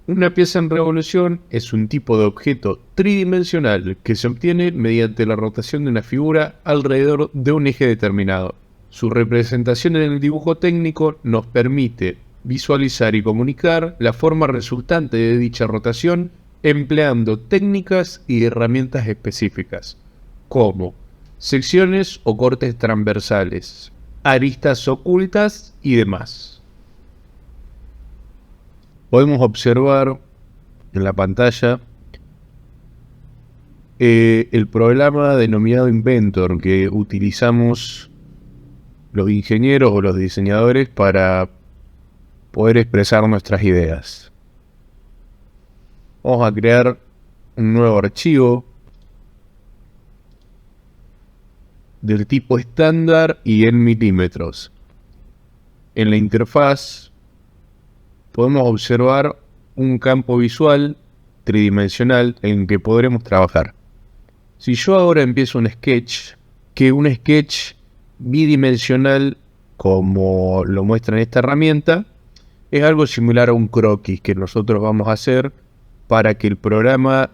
Una pieza en revolución es un tipo de objeto tridimensional que se obtiene mediante la rotación de una figura alrededor de un eje determinado. Su representación en el dibujo técnico nos permite visualizar y comunicar la forma resultante de dicha rotación empleando técnicas y herramientas específicas, como secciones o cortes transversales, aristas ocultas y demás. Podemos observar en la pantalla el programa denominado Inventor que utilizamos los ingenieros o los diseñadores para poder expresar nuestras ideas. Vamos a crear un nuevo archivo del tipo estándar y en milímetros. En la interfaz podemos observar un campo visual tridimensional en que podremos trabajar. Si yo ahora empiezo un sketch, que un sketch bidimensional, como lo muestra en esta herramienta, es algo similar a un croquis que nosotros vamos a hacer para que el programa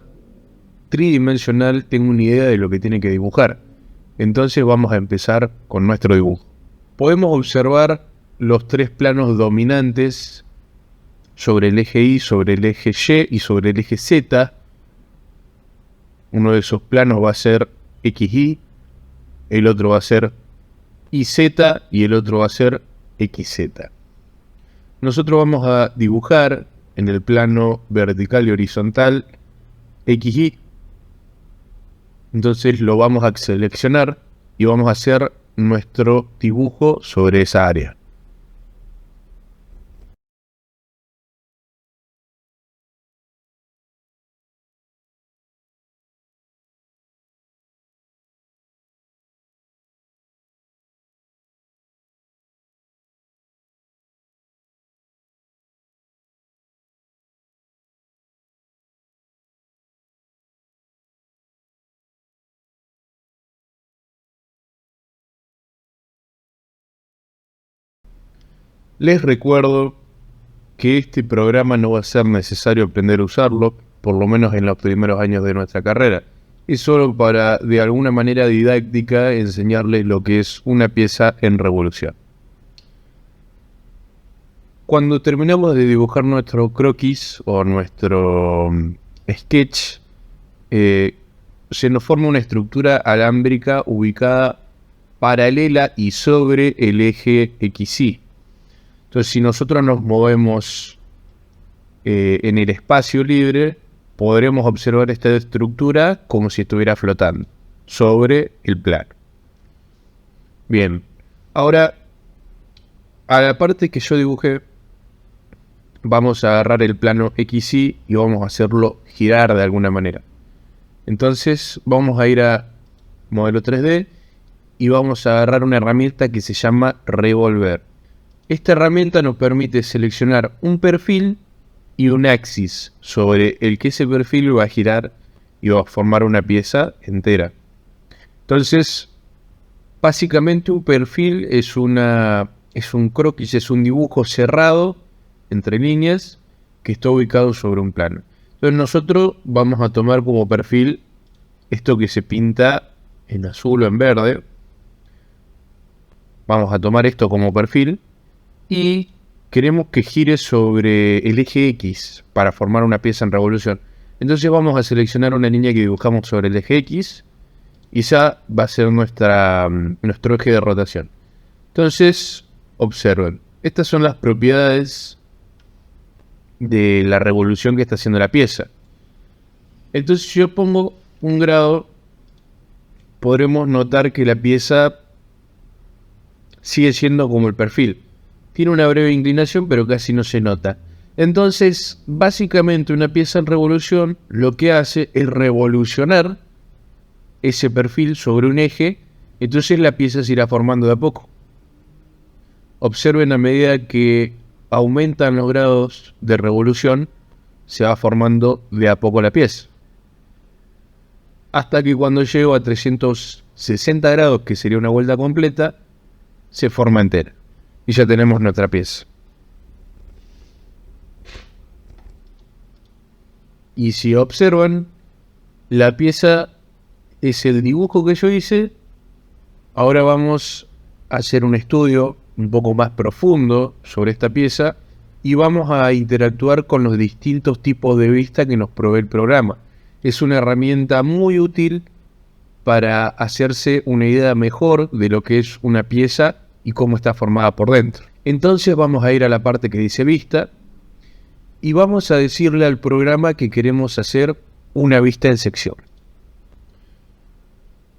tridimensional tenga una idea de lo que tiene que dibujar. Entonces vamos a empezar con nuestro dibujo. Podemos observar los tres planos dominantes sobre el eje Y, sobre el eje Y y sobre el eje Z. Uno de esos planos va a ser XY, el otro va a ser YZ y el otro va a ser XZ. Nosotros vamos a dibujar en el plano vertical y horizontal XY. Entonces lo vamos a seleccionar y vamos a hacer nuestro dibujo sobre esa área. Les recuerdo que este programa no va a ser necesario aprender a usarlo, por lo menos en los primeros años de nuestra carrera. Es solo para, de alguna manera didáctica, enseñarles lo que es una pieza en revolución. Cuando terminamos de dibujar nuestro croquis o nuestro sketch, se nos forma una estructura alámbrica ubicada paralela y sobre el eje XY. Entonces, si nosotros nos movemos en el espacio libre, podremos observar esta estructura como si estuviera flotando sobre el plano. Bien, ahora a la parte que yo dibujé, vamos a agarrar el plano XY y vamos a hacerlo girar de alguna manera. Entonces vamos a ir a modelo 3D y vamos a agarrar una herramienta que se llama revolver. Esta herramienta nos permite seleccionar un perfil y un axis sobre el que ese perfil va a girar y va a formar una pieza entera. Entonces, básicamente un perfil es un croquis, es un dibujo cerrado entre líneas que está ubicado sobre un plano. Entonces nosotros vamos a tomar como perfil esto que se pinta en azul o en verde. Vamos a tomar esto como perfil y queremos que gire sobre el eje X para formar una pieza en revolución. Entonces vamos a seleccionar una línea que dibujamos sobre el eje X y esa va a ser nuestro eje de rotación. Entonces, observen, estas son las propiedades de la revolución que está haciendo la pieza. Entonces, si yo pongo un grado, podremos notar que la pieza sigue siendo como el perfil. Tiene una breve inclinación, pero casi no se nota. Entonces, básicamente una pieza en revolución lo que hace es revolucionar ese perfil sobre un eje, entonces la pieza se irá formando de a poco. Observen, a medida que aumentan los grados de revolución, se va formando de a poco la pieza. Hasta que cuando llego a 360 grados, que sería una vuelta completa, se forma entera. Y ya tenemos nuestra pieza. Y si observan, la pieza es el dibujo que yo hice. Ahora vamos a hacer un estudio un poco más profundo sobre esta pieza y vamos a interactuar con los distintos tipos de vista que nos provee el programa. Es una herramienta muy útil para hacerse una idea mejor de lo que es una pieza y cómo está formada por dentro. Entonces vamos a ir a la parte que dice vista y vamos a decirle al programa que queremos hacer una vista en sección.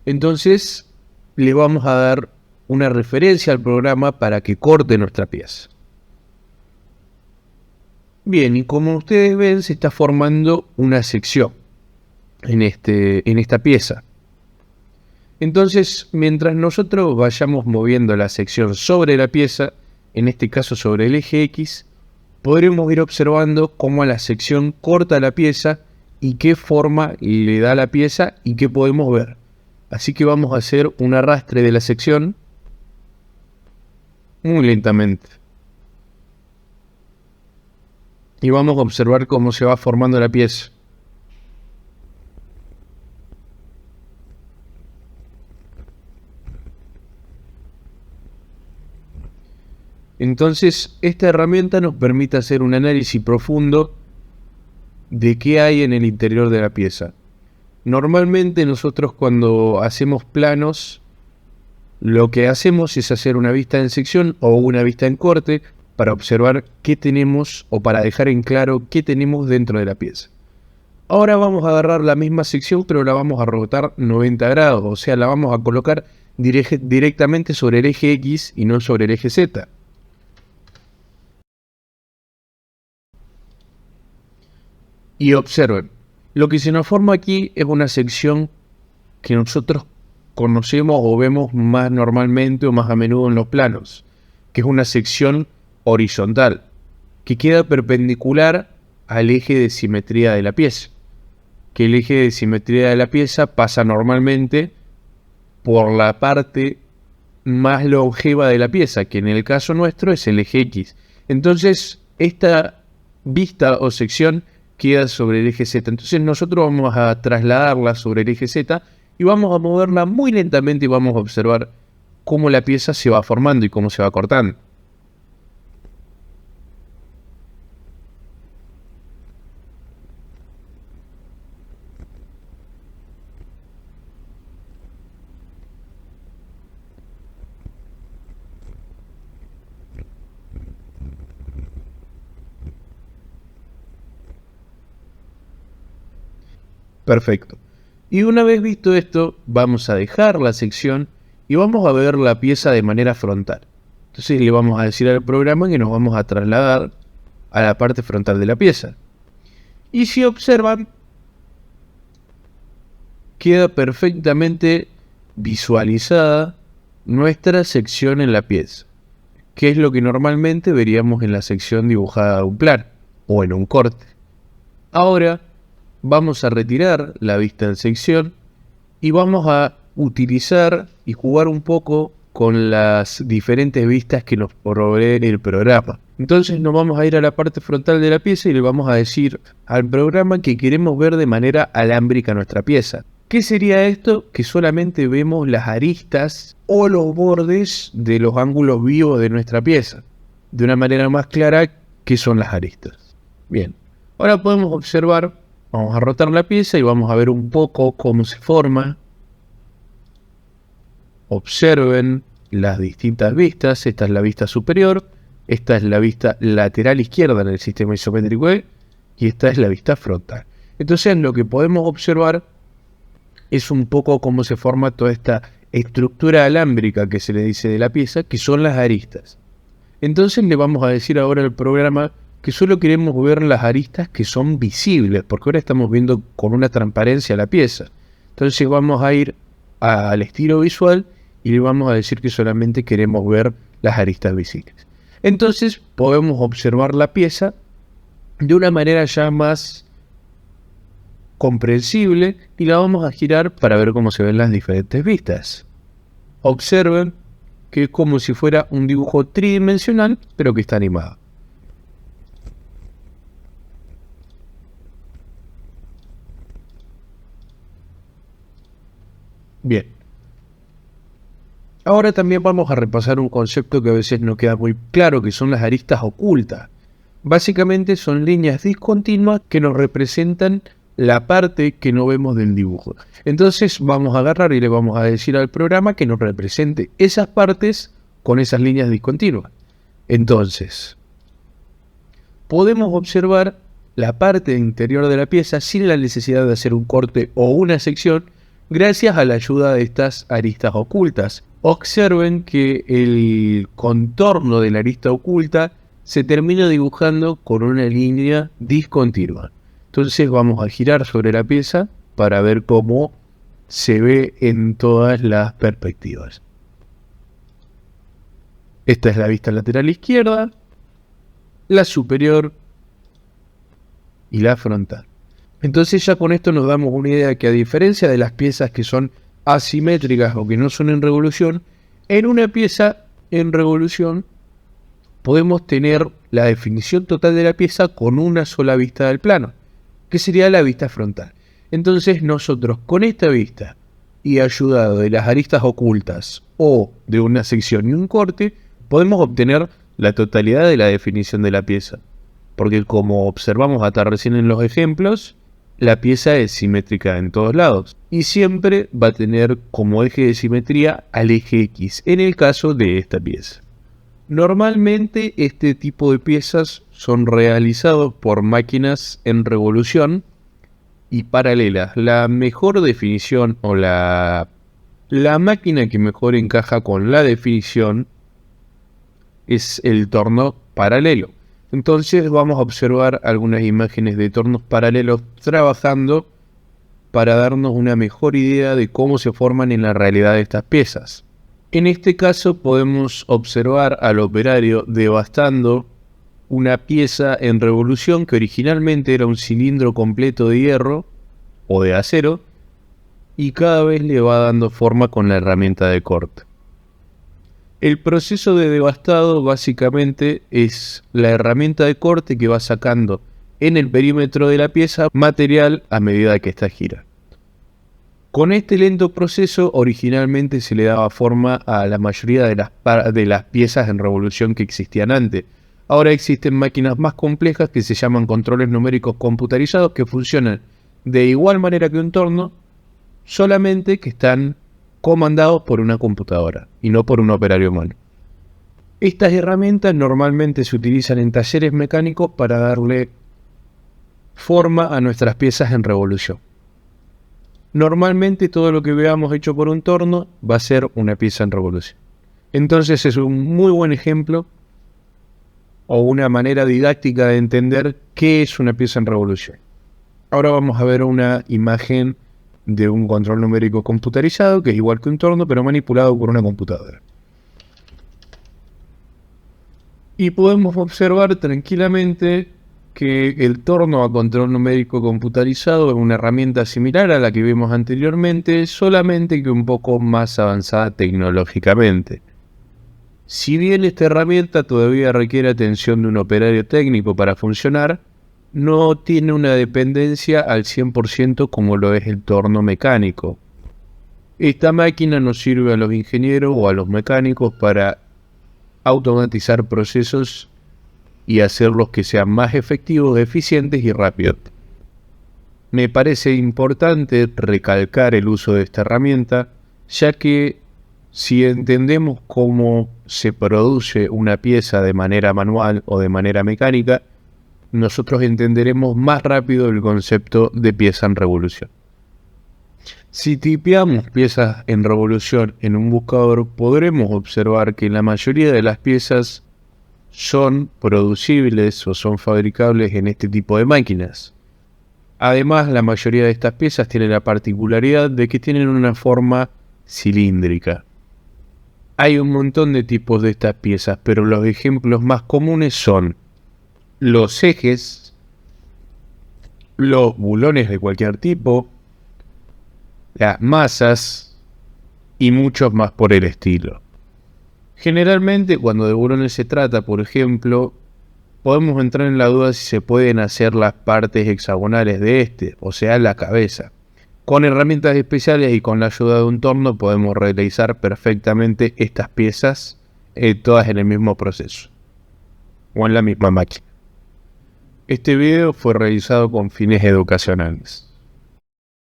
Entonces le vamos a dar una referencia al programa para que corte nuestra pieza. Bien, y como ustedes ven, se está formando una sección en esta pieza. Entonces, mientras nosotros vayamos moviendo la sección sobre la pieza, en este caso sobre el eje X, podremos ir observando cómo la sección corta la pieza y qué forma le da la pieza y qué podemos ver. Así que vamos a hacer un arrastre de la sección muy lentamente. Y vamos a observar cómo se va formando la pieza. Entonces, esta herramienta nos permite hacer un análisis profundo de qué hay en el interior de la pieza. Normalmente nosotros cuando hacemos planos, lo que hacemos es hacer una vista en sección o una vista en corte para observar qué tenemos o para dejar en claro qué tenemos dentro de la pieza. Ahora vamos a agarrar la misma sección pero la vamos a rotar 90 grados, o sea, la vamos a colocar directamente sobre el eje X y no sobre el eje Z. Y observen, lo que se nos forma aquí es una sección que nosotros conocemos o vemos más normalmente o más a menudo en los planos, que es una sección horizontal, que queda perpendicular al eje de simetría de la pieza. Que el eje de simetría de la pieza pasa normalmente por la parte más longeva de la pieza, que en el caso nuestro es el eje X. Entonces, esta vista o sección queda sobre el eje Z. Entonces nosotros vamos a trasladarla sobre el eje Z y vamos a moverla muy lentamente y vamos a observar cómo la pieza se va formando y cómo se va cortando. Perfecto. Y una vez visto esto, vamos a dejar la sección y vamos a ver la pieza de manera frontal. Entonces le vamos a decir al programa que nos vamos a trasladar a la parte frontal de la pieza. Y si observan, queda perfectamente visualizada nuestra sección en la pieza, que es lo que normalmente veríamos en la sección dibujada de un plano o en un corte. Ahora vamos a retirar la vista en sección y vamos a utilizar y jugar un poco con las diferentes vistas que nos provee el programa. Entonces nos vamos a ir a la parte frontal de la pieza y le vamos a decir al programa que queremos ver de manera alámbrica nuestra pieza. ¿Qué sería esto? Que solamente vemos las aristas o los bordes de los ángulos vivos de nuestra pieza. De una manera más clara, ¿qué son las aristas? Bien, ahora podemos observar, vamos a rotar la pieza y vamos a ver un poco cómo se forma. Observen las distintas vistas. Esta es la vista superior, esta es la vista lateral izquierda en el sistema isométrico E y esta es la vista frontal. Entonces lo que podemos observar es un poco cómo se forma toda esta estructura alámbrica que se le dice de la pieza, que son las aristas. Entonces le vamos a decir ahora al programa que solo queremos ver las aristas que son visibles, porque ahora estamos viendo con una transparencia la pieza. Entonces vamos a ir al estilo visual y le vamos a decir que solamente queremos ver las aristas visibles. Entonces podemos observar la pieza de una manera ya más comprensible y la vamos a girar para ver cómo se ven las diferentes vistas. Observen que es como si fuera un dibujo tridimensional, pero que está animado. Bien. Ahora también vamos a repasar un concepto que a veces no queda muy claro, que son las aristas ocultas. Básicamente son líneas discontinuas que nos representan la parte que no vemos del dibujo. Entonces vamos a agarrar y le vamos a decir al programa que nos represente esas partes con esas líneas discontinuas. Entonces, podemos observar la parte interior de la pieza sin la necesidad de hacer un corte o una sección, gracias a la ayuda de estas aristas ocultas. Observen que el contorno de la arista oculta se termina dibujando con una línea discontinua. Entonces vamos a girar sobre la pieza para ver cómo se ve en todas las perspectivas. Esta es la vista lateral izquierda, la superior y la frontal. Entonces ya con esto nos damos una idea que, a diferencia de las piezas que son asimétricas o que no son en revolución, en una pieza en revolución podemos tener la definición total de la pieza con una sola vista del plano, que sería la vista frontal. Entonces nosotros con esta vista y ayudado de las aristas ocultas o de una sección y un corte, podemos obtener la totalidad de la definición de la pieza. Porque como observamos hasta recién en los ejemplos, la pieza es simétrica en todos lados y siempre va a tener como eje de simetría al eje X, en el caso de esta pieza. Normalmente este tipo de piezas son realizados por máquinas en revolución y paralelas. La mejor definición o la máquina que mejor encaja con la definición es el torno paralelo. Entonces vamos a observar algunas imágenes de tornos paralelos trabajando para darnos una mejor idea de cómo se forman en la realidad estas piezas. En este caso podemos observar al operario devastando una pieza en revolución que originalmente era un cilindro completo de hierro o de acero y cada vez le va dando forma con la herramienta de corte. El proceso de devastado básicamente es la herramienta de corte que va sacando en el perímetro de la pieza material a medida que ésta gira. Con este lento proceso originalmente se le daba forma a la mayoría de las piezas en revolución que existían antes. Ahora existen máquinas más complejas que se llaman controles numéricos computarizados que funcionan de igual manera que un torno, solamente que están comandados por una computadora y no por un operario humano. Estas herramientas normalmente se utilizan en talleres mecánicos para darle forma a nuestras piezas en revolución. Normalmente todo lo que veamos hecho por un torno va a ser una pieza en revolución. Entonces es un muy buen ejemplo o una manera didáctica de entender qué es una pieza en revolución. Ahora vamos a ver una imagen de un control numérico computarizado que es igual que un torno pero manipulado por una computadora. Y podemos observar tranquilamente que el torno a control numérico computarizado es una herramienta similar a la que vimos anteriormente, solamente que un poco más avanzada tecnológicamente. Si bien esta herramienta todavía requiere atención de un operario técnico para funcionar, no tiene una dependencia al 100% como lo es el torno mecánico. Esta máquina nos sirve a los ingenieros o a los mecánicos para automatizar procesos y hacerlos que sean más efectivos, eficientes y rápidos. Me parece importante recalcar el uso de esta herramienta, ya que si entendemos cómo se produce una pieza de manera manual o de manera mecánica, nosotros entenderemos más rápido el concepto de pieza en revolución. Si tipeamos piezas en revolución en un buscador, podremos observar que la mayoría de las piezas son producibles o son fabricables en este tipo de máquinas. Además, la mayoría de estas piezas tienen la particularidad de que tienen una forma cilíndrica. Hay un montón de tipos de estas piezas, pero los ejemplos más comunes son los ejes, los bulones de cualquier tipo, las masas y muchos más por el estilo. Generalmente cuando de bulones se trata, por ejemplo, podemos entrar en la duda si se pueden hacer las partes hexagonales de este, o sea la cabeza. Con herramientas especiales y con la ayuda de un torno podemos realizar perfectamente estas piezas, todas en el mismo proceso o en la misma máquina. Este video fue realizado con fines educacionales.